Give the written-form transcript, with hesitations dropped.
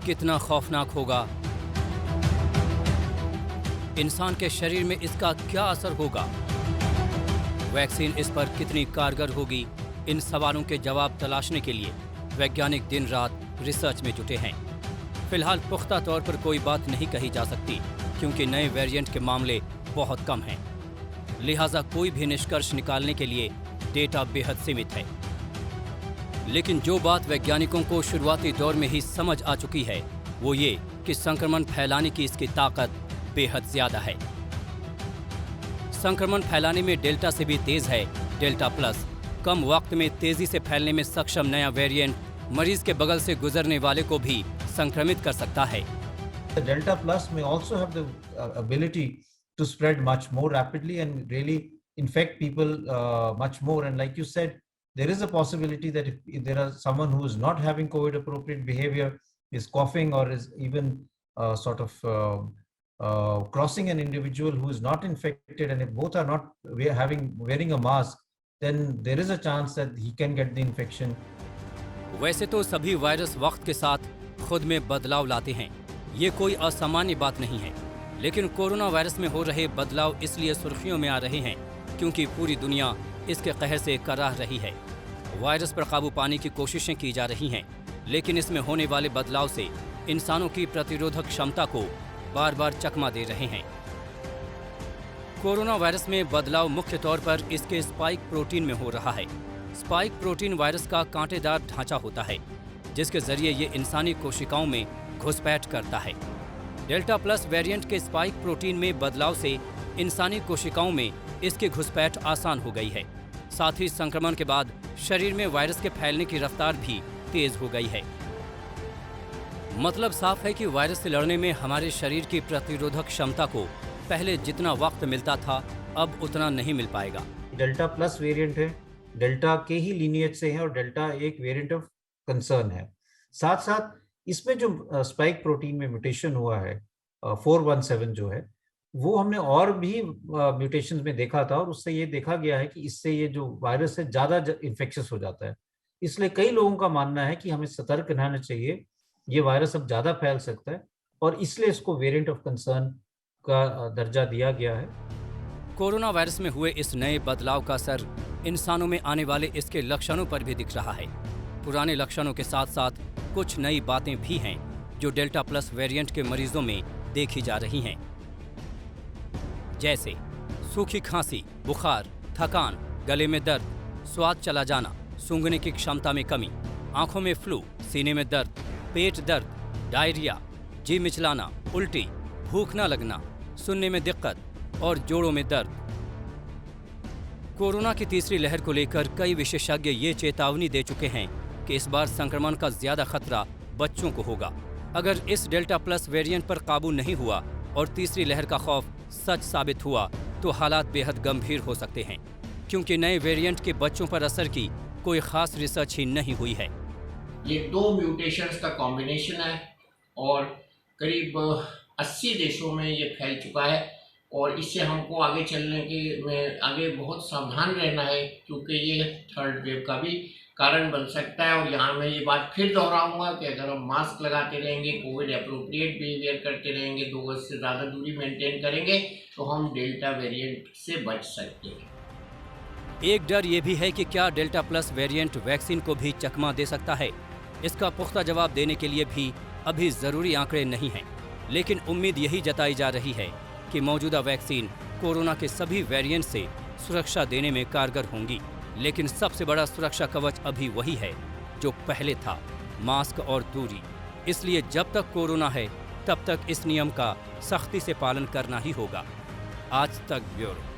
कितना खौफनाक होगा, इंसान के शरीर में इसका क्या असर होगा, वैक्सीन इस पर कितनी कारगर होगी, इन सवालों के जवाब तलाशने के लिए वैज्ञानिक दिन रात रिसर्च में जुटे हैं। फिलहाल पुख्ता तौर पर कोई बात नहीं कही जा सकती क्योंकि नए वेरिएंट के मामले बहुत कम हैं। लिहाजा कोई भी निष्कर्ष निकालने के लिए डेटा बेहद सीमित है। लेकिन जो बात वैज्ञानिकों को शुरुआती दौर में ही समझ आ चुकी है वो ये कि संक्रमण फैलाने की इसकी ताकत बेहद ज्यादा है। संक्रमण फैलाने में डेल्टा से भी तेज है डेल्टा प्लस। कम वक्त में तेजी से फैलने में सक्षम नया वेरिएंट मरीज के बगल से गुजरने वाले को भी संक्रमित कर सकता है। The Delta Plus may also have the ability to spread much more rapidly and really infect people much more. And like you said, there is a possibility that if there are someone who is not having COVID appropriate behavior, is coughing or is even crossing an individual who is not infected, and if both are not wearing a mask, then there is a chance that he can get the infection. वैसे तो सभी virus वक्त के साथ खुद में बदलाव लाते हैं, ये कोई असामान्य बात नहीं है। लेकिन कोरोना वायरस में हो रहे बदलाव इसलिए सुर्खियों में आ रहे हैं क्योंकि पूरी दुनिया इसके कहर से कराह रही है। वायरस पर काबू पाने की कोशिशें की जा रही हैं, लेकिन इसमें होने वाले बदलाव से इंसानों की प्रतिरोधक क्षमता को बार बार चकमा दे रहे हैं। कोरोना वायरस में बदलाव मुख्य तौर पर इसके स्पाइक प्रोटीन में हो रहा है। स्पाइक प्रोटीन वायरस का कांटेदार ढांचा होता है जिसके जरिए ये इंसानी कोशिकाओं में घुसपैठ करता है। डेल्टा प्लस वेरिएंट के स्पाइक प्रोटीन में बदलाव से इंसानी कोशिकाओं में इसकी घुसपैठ आसान हो गई है। साथ ही संक्रमण के बाद शरीर में वायरस के फैलने की रफ्तार भी तेज हो गई है। मतलब साफ है कि वायरस से लड़ने में हमारे शरीर की प्रतिरोधक क्षमता को पहले जितना वक्त मिलता था अब उतना नहीं मिल पाएगा। डेल्टा प्लस वेरिएंट है, डेल्टा के ही लीनिएज से है और डेल्टा एक वेरिएंट ऑफ कंसर्न है। साथ साथ इसमें जो स्पाइक प्रोटीन में म्यूटेशन हुआ है 417 जो है, वो हमने और भी म्यूटेशंस में देखा था और उससे ये देखा गया है कि इससे ये जो वायरस है ज़्यादा इन्फेक्शियस हो जाता है। इसलिए कई लोगों का मानना है कि हमें सतर्क रहना चाहिए, ये वायरस अब ज़्यादा फैल सकता है और इसलिए इसको वेरिएंट ऑफ कंसर्न का दर्जा दिया गया है। कोरोना वायरस में हुए इस नए बदलाव का असर इंसानों में आने वाले इसके लक्षणों पर भी दिख रहा है। पुराने लक्षणों के साथ साथ कुछ नई बातें भी हैं जो डेल्टा प्लस वेरिएंट के मरीजों में देखी जा रही हैं, जैसे सूखी खांसी, बुखार, थकान, गले में दर्द, स्वाद चला जाना, सूंघने की क्षमता में कमी, आंखों में फ्लू, सीने में दर्द, पेट दर्द, डायरिया, जी मिचलाना, उल्टी, भूख न लगना, सुनने में दिक्कत और जोड़ों में दर्द। कोरोना की तीसरी लहर को लेकर कई विशेषज्ञ ये चेतावनी दे चुके हैं कि इस बार संक्रमण का ज्यादा खतरा बच्चों को होगा। अगर इस डेल्टा प्लस वेरिएंट पर काबू नहीं हुआ और तीसरी लहर का खौफ सच साबित हुआ तो हालात बेहद गंभीर हो सकते हैं, क्योंकि नए वेरिएंट के बच्चों पर असर की कोई खास रिसर्च ही नहीं हुई है। ये 2 म्यूटेशंस का कॉम्बिनेशन है और करीब 80 देशों में ये फैल चुका है और इससे हमको आगे चलने में आगे बहुत सावधान रहना है क्योंकि ये थर्ड वेव का भी कारण बन सकता है। और यहाँ मैं ये बात फिर दोहराऊंगा कि अगर हम मास्क लगाते रहेंगे, कोविड एप्रोप्रिएट बिहेवियर करते रहेंगे, 2 गज से ज़्यादा दूरी मेंटेन करेंगे तो हम डेल्टा वेरिएंट से बच सकते हैं। एक डर ये भी है कि क्या डेल्टा प्लस वेरिएंट वैक्सीन को भी चकमा दे सकता है। इसका पुख्ता जवाब देने के लिए भी अभी ज़रूरी आंकड़े नहीं हैं, लेकिन उम्मीद यही जताई जा रही है कि मौजूदा वैक्सीन कोरोना के सभी वेरिएंट से सुरक्षा देने में कारगर होंगी। लेकिन सबसे बड़ा सुरक्षा कवच अभी वही है जो पहले था, मास्क और दूरी। इसलिए जब तक कोरोना है तब तक इस नियम का सख्ती से पालन करना ही होगा। आज तक ब्यूरो।